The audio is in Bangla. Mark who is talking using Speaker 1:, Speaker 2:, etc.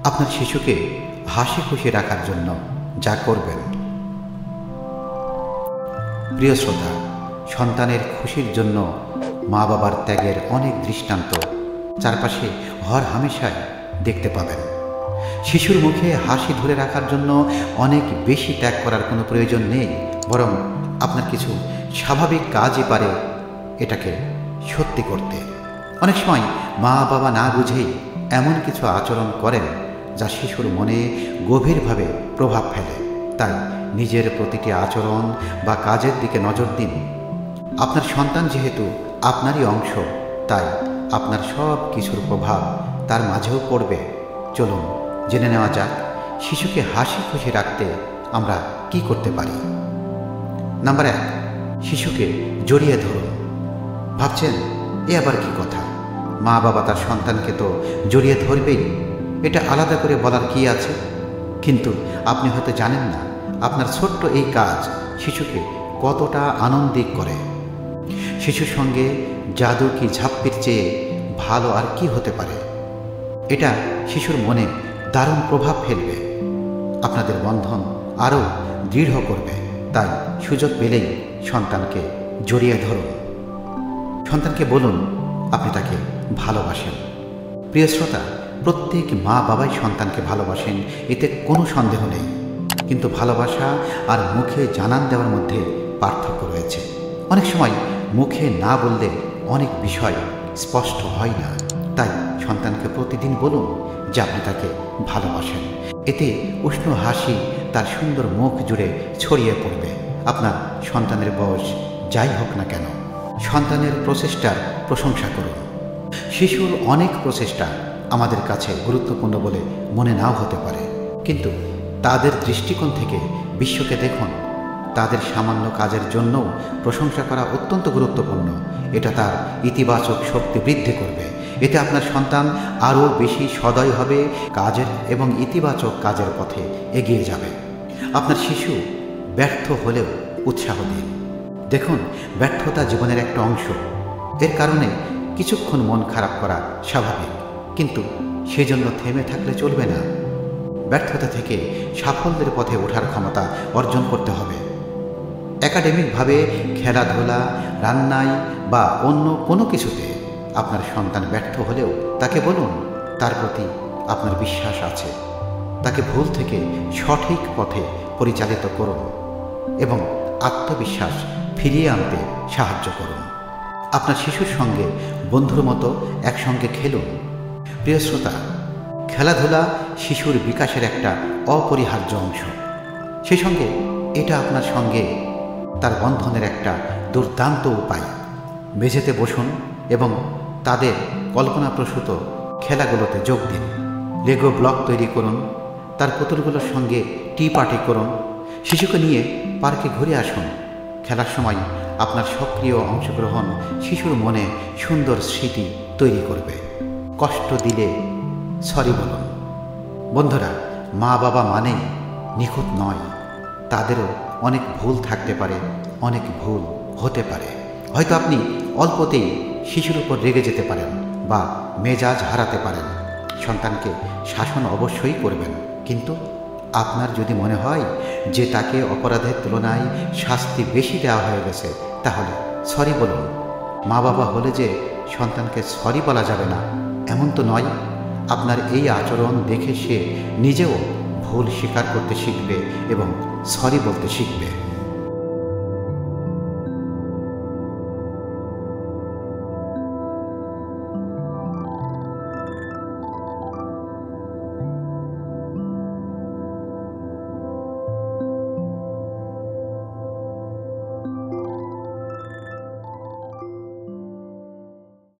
Speaker 1: আপনার শিশুকে হাসি খুশি রাখার জন্য যা করবেন। প্রিয় শ্রোতা, সন্তানের খুশির জন্য মা বাবার ত্যাগের অনেক দৃষ্টান্ত চারপাশে হরহামেশাই দেখতে পাবেন। শিশুর মুখে হাসি ধরে রাখার জন্য অনেক বেশি ত্যাগ করার কোনো প্রয়োজন নেই, বরং আপনার কিছু স্বাভাবিক কাজই পারে এটাকে সত্যি করতে। অনেক সময় মা বাবা না বুঝেই এমন কিছু আচরণ করেন যা শিশুর মনে গভীরভাবে প্রভাব ফেলে। তাই নিজের প্রতিটি আচরণ বা কাজের দিকে নজর দিন। আপনার সন্তান যেহেতু আপনারই অংশ, তাই আপনার সব কিছুর প্রভাব তার মাঝেও পড়বে। চলুন জেনে নেওয়া যাক শিশুকে হাসি খুশি রাখতে আমরা কি করতে পারি। নাম্বার 1, শিশুকে জড়িয়ে ধরুন। ভাবছেন এ আবার কি কথা, মা বাবা তার সন্তানকে তো জড়িয়ে ধরবেই, এটা আলাদা করে বলার কি আছে? কিন্তু আপনি হয়তো জানেন না আপনার ছোট্ট এই কাজ শিশুকে কতটা আনন্দিত করে। শিশুর সঙ্গে জাদু কি ঝাপ্পির চেয়ে ভালো আর কি হতে পারে? এটা শিশুর মনে দারুণ প্রভাব ফেলবে, আপনাদের বন্ধন আরও দৃঢ় করবে। তাই সুযোগ পেলেই সন্তানকে জড়িয়ে ধরুন। সন্তানকে বলুন আপনি তাকে ভালোবাসেন। প্রিয় শ্রোতা, প্রত্যেক মা বাবাই সন্তানকে ভালোবাসেন, এতে কোনো সন্দেহ নেই। কিন্তু ভালোবাসা আর মুখে জানান দেওয়ার মধ্যে পার্থক্য রয়েছে। অনেক সময় মুখে না বললে অনেক বিষয় স্পষ্ট হয় না। তাই সন্তানকে প্রতিদিন বলুন যে আপনি তাকে ভালোবাসেন। এতে উষ্ণ হাসি তার সুন্দর মুখ জুড়ে ছড়িয়ে পড়বে। আপনার সন্তানের বয়স যাই হোক না কেন, সন্তানের প্রচেষ্টার প্রশংসা করুন। শিশুর অনেক প্রচেষ্টা আমাদের কাছে গুরুত্বপূর্ণ বলে মনে নাও হতে পারে, কিন্তু তাদের দৃষ্টিকোণ থেকে বিশ্বকে দেখুন। তাদের সামান্য কাজের জন্যও প্রশংসা করা অত্যন্ত গুরুত্বপূর্ণ। এটা তার ইতিবাচক শক্তি বৃদ্ধি করবে। এতে আপনার সন্তান আরও বেশি সদয় হবে, কাজের এবং ইতিবাচক কাজের পথে এগিয়ে যাবে। আপনার শিশু ব্যর্থ হলেও উৎসাহ দিন। দেখুন, ব্যর্থতা জীবনের একটা অংশ। এর কারণে কিছুক্ষণ মন খারাপ করা স্বাভাবিক, কিন্তু সেজন্য থেমে থাকলে চলবে না। ব্যর্থতা থেকে সাফল্যের পথে ওঠার ক্ষমতা অর্জন করতে হবে। একাডেমিকভাবে, খেলাধুলা, রান্নায় বা অন্য কোনো কিছুতে আপনার সন্তান ব্যর্থ হলেও তাকে বলুন তার প্রতি আপনার বিশ্বাস আছে। তাকে ভুল থেকে সঠিক পথে পরিচালিত করুন এবং আত্মবিশ্বাস ফিরিয়ে আনতে সাহায্য করুন। আপনার শিশুর সঙ্গে বন্ধুর মতো একসঙ্গে খেলুন। প্রিয় শ্রোতা, খেলাধুলা শিশুর বিকাশের একটা অপরিহার্য অংশ। সেই সঙ্গে এটা আপনার সঙ্গে তার বন্ধনের একটা দুর্দান্ত উপায়। মেঝেতে বসুন এবং তাদের কল্পনাপ্রসূত খেলাগুলোতে যোগ দিন। লেগো ব্লক তৈরি করুন, তার পুতুলগুলোর সঙ্গে টি পার্টি করুন। শিশুকে নিয়ে পার্কে ঘুরে আসুন। খেলার সময় আপনার সক্রিয় অংশগ্রহণ শিশুর মনে সুন্দর স্মৃতি তৈরি করবে। কষ্ট দিলে সরি বলুন। বন্ধুরা, মা বাবা মানেই নিখুঁত নয়, তাদেরও অনেক ভুল থাকতে পারে, অনেক ভুল হতে পারে। হয়তো আপনি অল্পতেই শিশুর উপর রেগে যেতে পারেন বা মেজাজ হারাতে পারেন। সন্তানকে শাসন অবশ্যই করবেন, কিন্তু আপনার যদি মনে হয় যে তাকে অপরাধের তুলনায় শাস্তি বেশি দেওয়া হয়ে গেছে, তাহলে সরি বলুন। মা বাবা হলে যে সন্তানকে সরি বলা যাবে না এমন তো নয়। আপনার এই আচরণ দেখে সে নিজেও ভুল স্বীকার করতে শিখবে এবং সরি বলতে শিখবে।